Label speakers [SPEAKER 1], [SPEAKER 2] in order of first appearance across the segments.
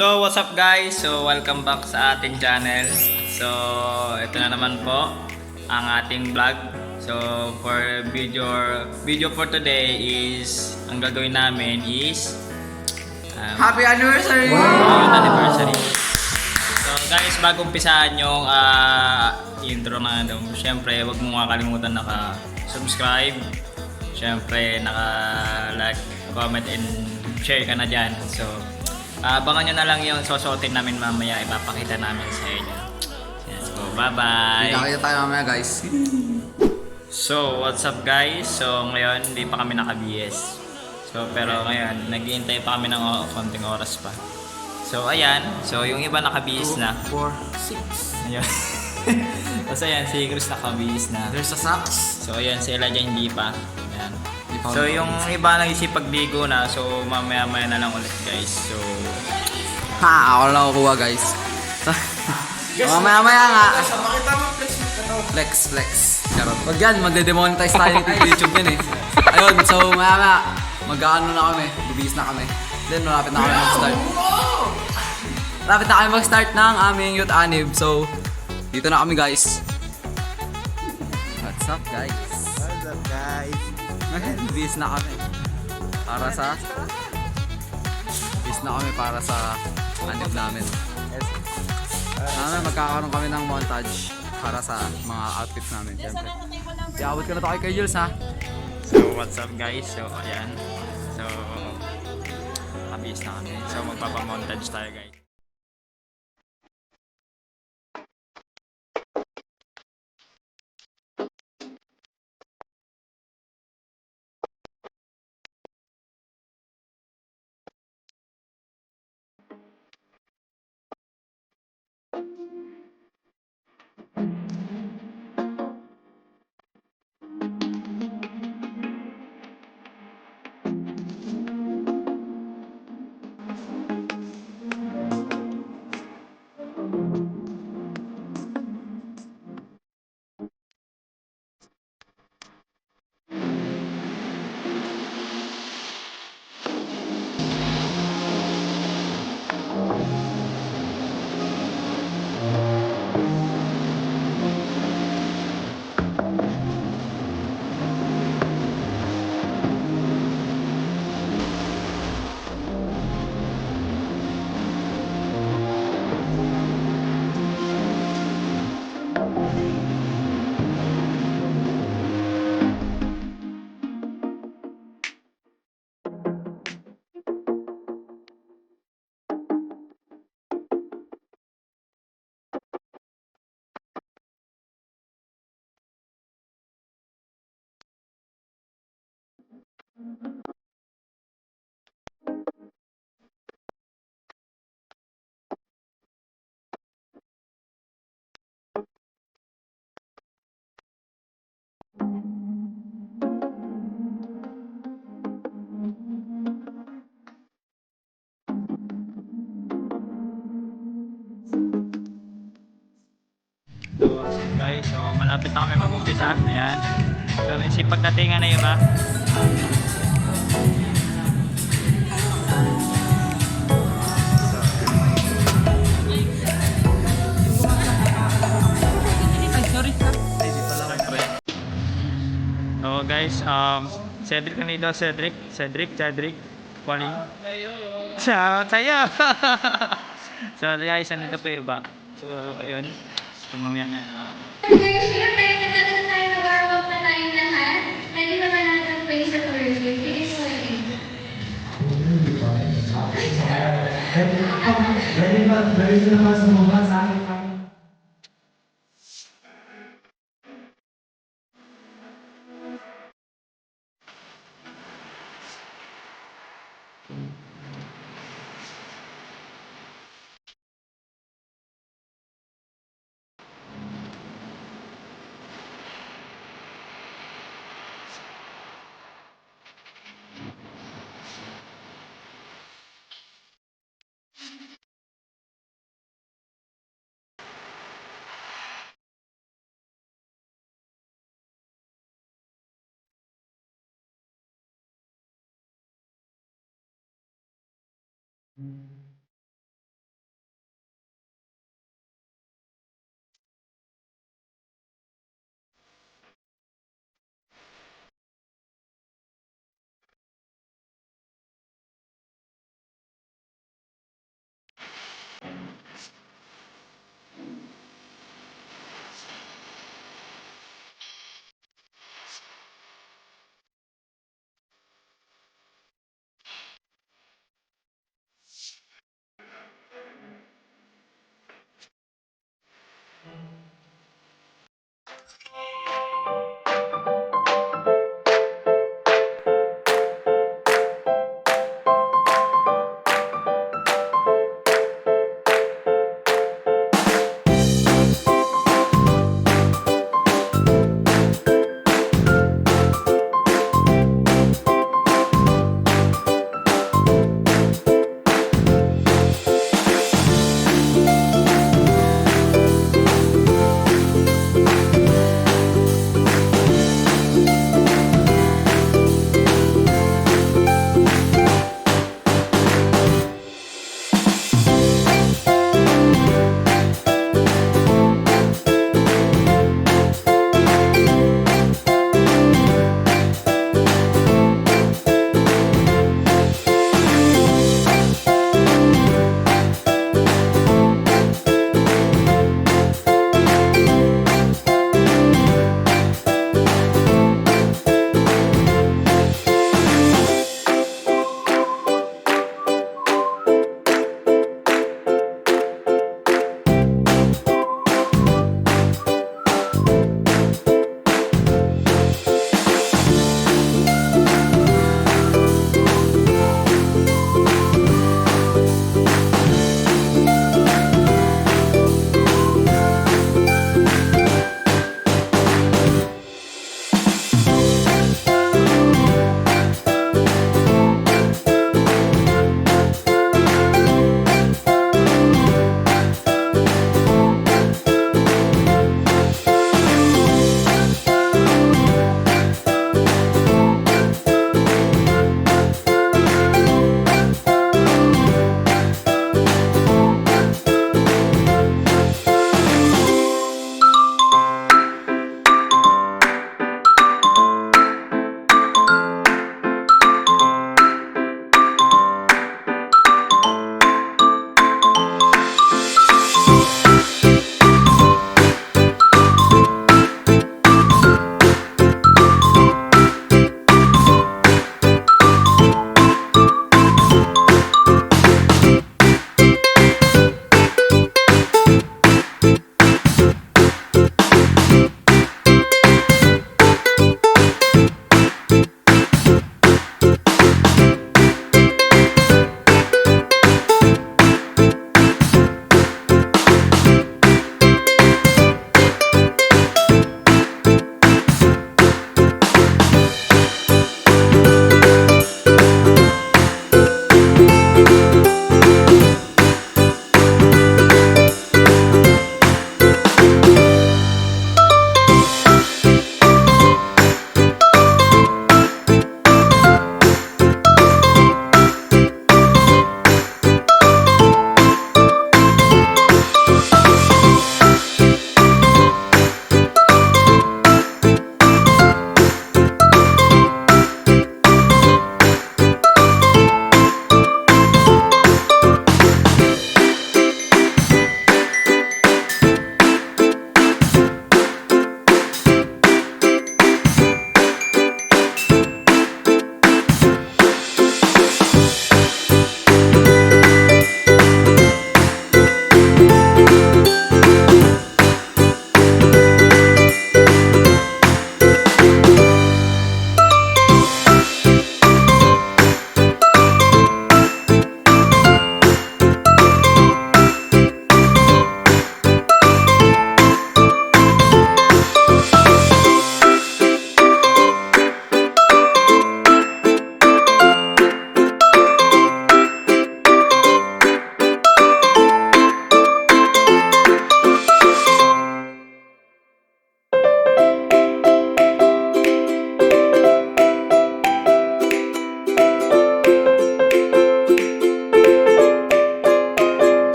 [SPEAKER 1] So, what's up guys? So, welcome back sa ating channel. So, ito na naman po ang ating vlog. So, for video for today is ang gagawin namin is
[SPEAKER 2] Happy anniversary!
[SPEAKER 1] Wow! Anniversary. So, guys, bago umpisahan yung intro na daw, syempre, wag mo makakalimutan naka-subscribe. Syempre, naka-like, comment, and share ka na dyan. So, abangan nyo na lang yung susuotin namin mamaya. Ipapakita namin sa inyo. Yes, so, bye-bye!
[SPEAKER 2] Nakita tayo mamaya guys.
[SPEAKER 1] So, what's up guys? So, ngayon, hindi pa kami naka-BS. So, pero ngayon, naghihintay pa kami ng konting oras pa. So, ayan. So, yung iba naka-BS na.
[SPEAKER 2] 4, 6.
[SPEAKER 1] Ayun. Tapos ayan, si Chris naka-BS na.
[SPEAKER 2] There's a socks.
[SPEAKER 1] So, ayan, si Elijah hindi pa. Ayan. So, yung iba nagsipag-ligo na. So, mamaya-maya na lang ulit guys. So,
[SPEAKER 2] Ha, ako lang kukuha guys. Mamaya nga. Flex. Charot. Wag yan, magde-demonetize tayo ng YouTube yan eh. Ayun, so maya mag-ano na kami. Bibis na kami. Then malapit na kami mag-start. Malapit na kami mag-start ng aming youth anib. So, dito na kami guys. What's up guys?
[SPEAKER 3] What's up guys?
[SPEAKER 2] Bibis na kami. Bibis na kami para sa anib namin. Magkakaroon kami ng montage para sa mga outfits namin. Siyempre. Iabot ko na to kay Jules ha.
[SPEAKER 1] so what's up guys? So, ayan. So, naka-BS na kami. So, magpapamontage tayo guys. So, guys, so malapit na kami mag-umpisa. Ayan. So, sipag natinga na yun ba? So, guys, Cedric na nito, Cedric, Kualing. Saya! So, guys, nandito po yung iba. So, ayun. So, mamaya na.
[SPEAKER 4] Guys, pinatay na tayo nag-warm-up na tayong lahat. Pwede ba natin play sa Thursday? Sige po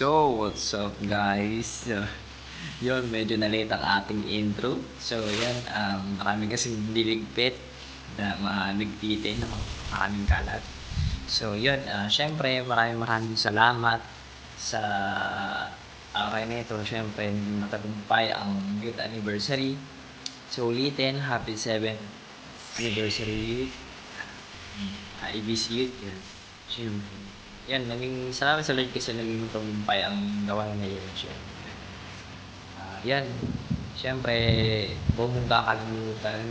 [SPEAKER 5] So, what's up guys? Yun, medyo na-late ang ating intro. So, yan, marami kasing niligpit na nagtitin ng aming kalat. So, yun, syempre, maraming salamat sa akin nito. Syempre, natagumpay ang youth anniversary. So, ulitin, happy 7th anniversary IBC Youth. Yan. Syempre. Yan, naging salamat sa Lord kasi naging tagumpay ang gawa na yun. Syempre. Yan. Syempre, huwag mong kakalimutan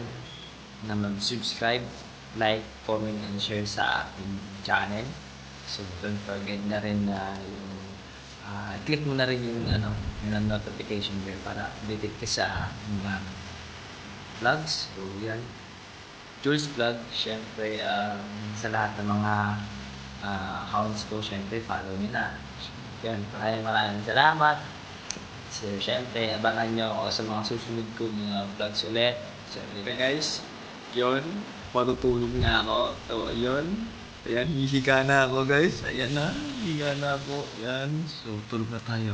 [SPEAKER 5] na mag-subscribe, like, comment, and share sa aking channel. So, don't forget na rin na yung click mo na rin yung yung notification bell para updated ka sa mga vlogs. So, yan. Jules Vlog, syempre, sa lahat ng mga accounts ko, syempre, follow nyo na. Yan, maraming salamat. So, syempre, abangan nyo ako sa mga susunod ko mga vlogs ulit. Syempre, guys, yun, matutulog na ako. So, yun. Ayan, hihiga na ako, guys. Ayan na, hihiga na ako. Ayan, so, tulog na tayo.